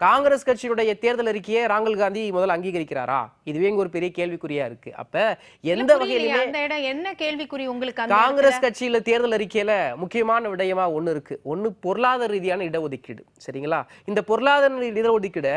காங்கிரஸ் கட்சியுடைய தேர்தல் அறிக்கையை ராகுல் காந்தி முதல்ல அங்கீகரிக்கிறாரா? இதுவே ஒரு பெரிய கேள்விக்குறியா இருக்கு. அப்ப எந்த வகையிலுமே என்ன கேள்விக்குறி உங்களுக்கு? காங்கிரஸ் கட்சியில தேர்தல் அறிக்கையில முக்கியமான விடயமா ஒண்ணு இருக்கு. ஒண்ணு பொருளாதார ரீதியான இடஒதுக்கீடு. சரிங்களா? இந்த பொருளாதார இடஒதுக்கீடு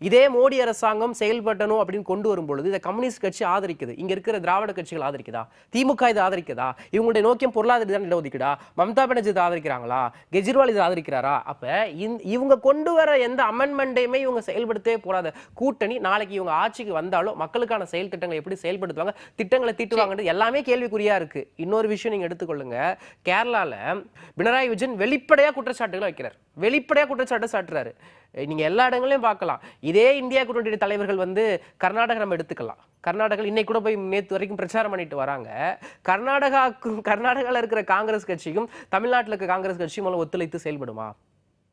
இதே மோடி அரசாங்கம் செயல்படணும் அப்படின்னு கொண்டு வரும்பொழுது இதை கம்யூனிஸ்ட் கட்சி ஆதரிக்குது. இங்க இருக்கிற திராவிட கட்சிகள் ஆதரிக்குதா? திமுக இதை ஆதரிக்குதா? இவங்களுடைய நோக்கியம் பொருளாதார ரீதியான இடஒதுக்கீடா? மம்தா பானர்ஜி இதை ஆதரிக்கிறாங்களா? கெஜ்ரிவால் இதை ஆதரிக்கிறாரா? அப்ப இவங்க கொண்டு வர எந்த அமெண்ட்மெண்ட் இவங்க செயல்படுத்தவே போறாத கூட்டணி நாளைக்கு இவங்க ஆட்சிக்கு வந்தாலும் மக்களுக்கான செயல் திட்டங்களை எப்படி செயல்படுத்துவாங்க, திட்டங்களை தீட்டுவாங்க, எல்லாமே கேள்விக்குறியா இருக்கு. இன்னொரு விஷயம் நீங்க எடுத்துக்கொள்ளுங்க. கேரளால பினராயி விஜயன் வெளிப்படையா குற்றச்சாட்டுகளை வைக்கிறார். வெளிப்படையா குற்றச்சாட்டு சாட்டுறாரு. நீங்க எல்லா இடங்களையும் பார்க்கலாம். இதே இந்தியா கூட்டணி தலைவர்கள் கர்நாடகா நம்ம எடுத்துக்கலாம். கர்நாடகா இன்னைக்கு கூட போய் நேற்று வரைக்கும் பிரச்சாரம் பண்ணிட்டு வராங்க. கர்நாடகாவில் இருக்கிற காங்கிரஸ் கட்சிக்கும் தமிழ்நாட்டில் இருக்க காங்கிரஸ் கட்சியும் ஒத்துழைத்து செயல்படுமா?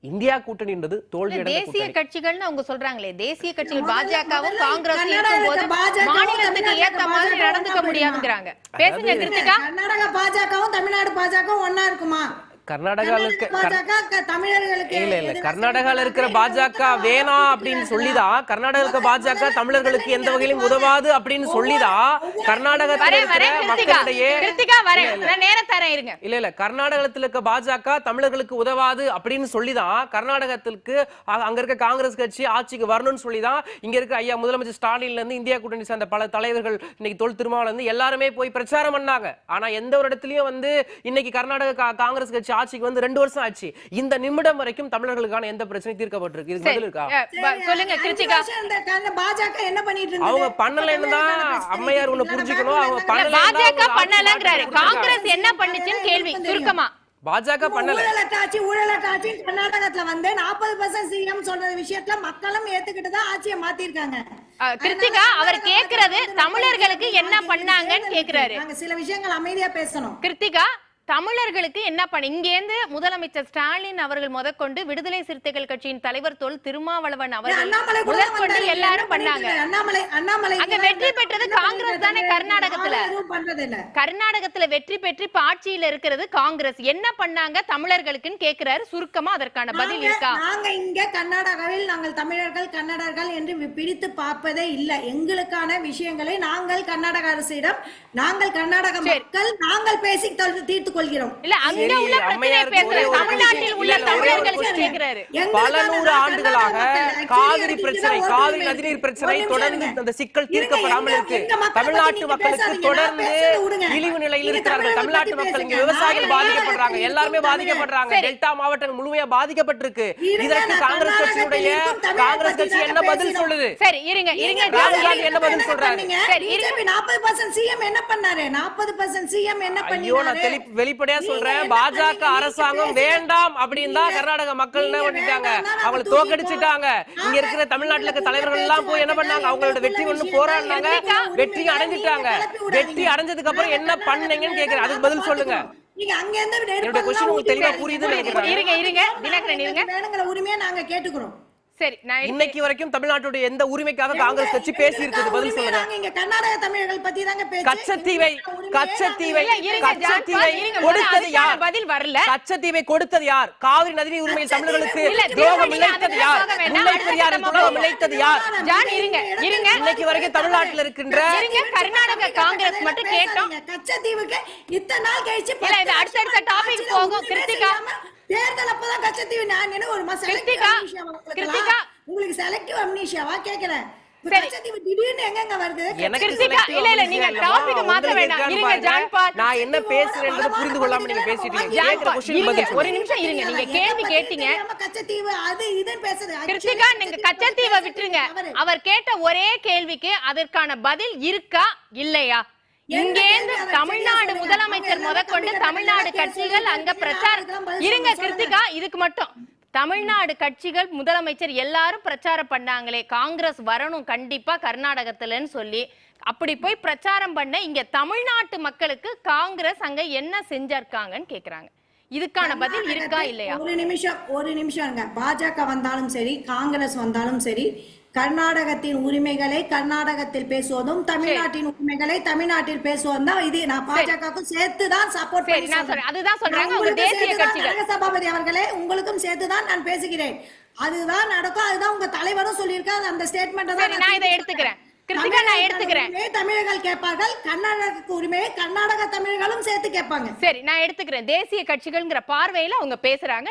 இந்தியா கூட்டணின்றது தோல்வி. தேசிய கட்சிகள்னு அவங்க சொல்றாங்களே, தேசிய கட்சிகள் பாஜகவும் காங்கிரஸும் இருக்கும்போது மாநிலத்துக்கு ஏத்த மாதிரி நடந்துக்க முடியாதுங்கறாங்க. பேசுங்க கிருத்திகா. கர்நாடகா பாஜகவும் தமிழ்நாடு பாஜகவும் ஒண்ணா இருக்குமா? கர்நாடகால இருக்கிற பாஜக வேணாம் அப்படின்னு சொல்லிதான், கர்நாடக பாஜக தமிழர்களுக்கு எந்த வகையிலும் உதவாது அப்படின்னு சொல்லிதான் கர்நாடகத்தில் கர்நாடகத்தில் இருக்க பாஜக தமிழர்களுக்கு உதவாது அப்படின்னு சொல்லிதான் கர்நாடகத்திற்கு அங்க இருக்க காங்கிரஸ் கட்சி ஆட்சிக்கு வரணும்னு சொல்லிதான் இங்க இருக்க ஐயா முதலமைச்சர் ஸ்டாலின்ல இருந்து இந்தியா கூட்டணி சேர்ந்த பல தலைவர்கள் இன்னைக்கு தொல் திருமாவளவன் இருந்து எல்லாருமே போய் பிரச்சாரம் பண்ணாங்க. ஆனா எந்த ஒரு இடத்துலயும் இன்னைக்கு கர்நாடக காங்கிரஸ் கட்சி ஆட்சிக்கு 2 வருஷம் ஆச்சு. இந்த நிமிடம் வரைக்கும் தமிழர்களுக்கான எந்த பிரச்சனை தீர்க்கப்பட்டிருக்கு? இதுக்கு பதில் இருக்கா? சொல்லுங்க கிருத்திகா. பாஜக என்ன பண்ணிட்டு இருக்கு? அவங்க பண்ணலன்னு தான் அம்மையார் ஒண்ணு புரிஞ்சுக்கணும். அவங்க பாஜக பண்ணலங்கறாரு. காங்கிரஸ் என்ன பண்ணுச்சுன்னு கேள்வி சுருக்கமா. பாஜக பண்ணல. ஊழலக்காட்சி கர்நாடகத்துல 40% சிஎம் சொன்ன விஷயத்துல மக்களும் ஏத்துக்கிட்டு தான் ஆட்சியை மாத்திருக்காங்க. கிருத்திகா அவர் கேக்குறது தமிழர்களுக்கு என்ன பண்ணாங்கன்னு கேக்குறாரு. நாங்க சில விஷயங்கள் அமைதியா பேசணும். கிருத்திகா, தமிழர்களுக்கு என்ன பண்ண இங்கேந்து முதலமைச்சர் ஸ்டாலின் அவர்கள் முதற்கொண்டு விடுதலை சிறுத்தைகள் கட்சியின் தலைவர் தொல் திருமாவளவன் அவர்கள் முதற்கொண்டு எல்லாரும் பண்ணாங்க. அங்க வெற்றி பெற்றது காங்கிரஸ் தானே? கர்நாடகத்துல வெற்றி பெற்று ஆட்சியில இருக்கிறது காங்கிரஸ். என்ன பண்ணாங்க தமிழர்களுக்குன்னு கேக்குறாரு. சுருக்கமா அதற்கான பதில் இருக்கா? நாங்க இங்க கர்நாடகாவில் நாங்கள் தமிழர்கள் கன்னடர்கள் என்று பிரித்து பார்ப்பதே இல்லை. எங்களுக்கான விஷயங்களை நாங்கள் கர்நாடக அரசிடம், நாங்கள் கர்நாடக மக்கள் நாங்கள் பேசி தீர்த்து இல்ல அங்க உள்ள பிரச்சனை பேசுற தமிழ்நாட்டில் உள்ள தமிழர்களுக்கு கேக்குறாரு. பல நூறு ஆண்டுகளாக காவிரி பிரச்சனை, காவிரி நதிநீர் பிரச்சனை தொடர்ந்து அந்த சிக்கல் தீர்க்கப்படாமல் இருக்கு. தமிழ்நாட்டு மக்களுக்கு தொடர்ந்து இழிவு நிலையில் இருக்கிறார்கள். தமிழ்நாட்டு மக்கள் இங்க விவசாயிகள் பாதிக்கப்படுறாங்க, எல்லாருமே பாதிக்கப்படுறாங்க. டெல்டா மாவட்டம் முழுமையா பாதிக்கப்பட்டிருக்கு. இதற்கு காங்கிரஸ் கட்சி என்ன பதில் சொல்லுது? சரி இருங்க இருங்க, ராகுல் காந்தி என்ன பதில் சொல்றாரு? சரி இருங்க. 40% சிஎம் என்ன பண்ணாரு? 40% சிஎம் என்ன பண்ணாரு? வெளிப்படையா சொல்றேன், பாஜக அரசாங்கம் வேண்டாம் அப்படின்னு தான் கர்நாடக மக்கள் என்ன பண்ணிட்டாங்க, அவங்களை தோக்கடிச்சிட்டாங்க. இங்க இருக்கிற தமிழ்நாட்டுல இருக்க தலைவர்கள் எல்லாம் போய் என்ன பண்ணாங்க, அவங்களோட வெற்றி ஒண்ணு போராடினாங்க, வெற்றி அடைஞ்சிட்டாங்க. வெற்றி அடைஞ்சதுக்கு அப்புறம் என்ன பண்ணீங்கன்னு கேக்குறேன், அதுக்கு பதில் சொல்லுங்க. என்னோட क्वेश्चन உங்களுக்கு தெளிவா புரியுதுன்னு நினைக்கிறேன். இருங்க இருங்க தினகரன் இருங்க. வேணுங்கிற உரிமையை நாங்க கேட்டுக்கிறோம். சரி, இன்னைக்கு வரைக்கும் தமிழ்நாட்டுடைய எந்த உரிமைக்காக காங்கிரஸ் கட்சி பேசி இருக்குது? பதில் சொல்லுங்க. இங்க கர்நாடக தமிழர்கள் பத்தி தாங்க பேச்சு. கச்சத்தீவை கொடுத்தது யார்? பதில் வரல. கச்சத்தீவை கொடுத்தது யார்? காவிரி நதிநீர் உரிமையில் தமிழர்களுக்கு துரோகம் இழைத்தது யார்? முல்லை பெரியாறு துரோகம் இழைத்தது யார்? ஜான் இருங்க இருங்க. இன்னைக்கு வரைக்கும் தமிழ்நாட்டில் இருக்கின்ற கர்நாடக காங்கிரஸ் மட்டும் கேட்டோம். கச்சத்தீவுக்கு இத்தனை நாள் கழிச்சு இல்ல இது அடுத்த டாபிக் போகும். கிருத்திகா, தேர்தல் அப்பதான் கச்சத்தீவு நான் என்ன ஒரு கிருத்திகா உங்களுக்கு செலக்டிவ் அம்னீஷியாவா கேக்குறேன். நான் என்ன பேசுறேன்றத புரிந்து கொள்ளாம நீங்க பேசிட்டீங்க. ஒரு நிமிஷம் இருங்க. நீங்க கேள்வி கேட்டீங்க. கச்சத்தீவு அது இதுன்னு பேசுறது. கிருத்திகா, நீங்க கச்சத்தீவை விட்டுருங்க. அவர் கேட்ட ஒரே கேள்விக்கு அதற்கான பதில் இருக்கா இல்லையா? இங்கேந்து தமிழ்நாடு முதலமைச்சர் முதற்கொண்டு தமிழ்நாடு கட்சிகள் அங்க பிரச்சாரம் இருங்க. கிருத்திகா, இதுக்கு மட்டும் தமிழ்நாடு கட்சிகள் முதலமைச்சர் எல்லாரும் பிரச்சாரம் பண்ணாங்களே, காங்கிரஸ் வரணும் கண்டிப்பா கர்நாடகத்துலன்னு சொல்லி. அப்படி போய் பிரச்சாரம் பண்ண இங்க தமிழ்நாட்டு மக்களுக்கு காங்கிரஸ் அங்க என்ன செஞ்சிருக்காங்கன்னு கேக்குறாங்க. இதுக்கான பதில் இருக்கா இல்லையா? ஒரு நிமிஷம் பாஜக வந்தாலும் சரி, காங்கிரஸ் வந்தாலும் சரி, கர்நாடகத்தின் உரிமைகளை கர்நாடகத்தில் பேசுவதும் தமிழ்நாட்டின் உரிமைகளை தமிழ்நாட்டில் பேசுவதும் தான். இது நான் பாஜகவுக்கும் சேர்த்து தான் சப்போர்ட் பண்ணி அதுதான் சொல்றாங்க தேசிய கட்சிகள். சபாபதி அவர்களே, உங்களுக்கும் சேர்த்து தான் நான் பேசுகிறேன். அதுதான் நடக்கும். அதுதான் உங்க தலைவரும் சொல்லியிருக்காரு. அந்த ஸ்டேட்மெண்ட் சரி, நான் இதை எடுத்துக்கிறேன். கிருத்திகா, நான் எடுத்துக்கிறேன். தமிழர்கள் கேட்பார்கள், கர்நாடக உரிமையை கர்நாடக தமிழர்களும் சேர்த்து கேட்பாங்க. சரி, நான் எடுத்துக்கிறேன். தேசிய கட்சிகள்ங்கிற பார்வையில அவங்க பேசுறாங்க.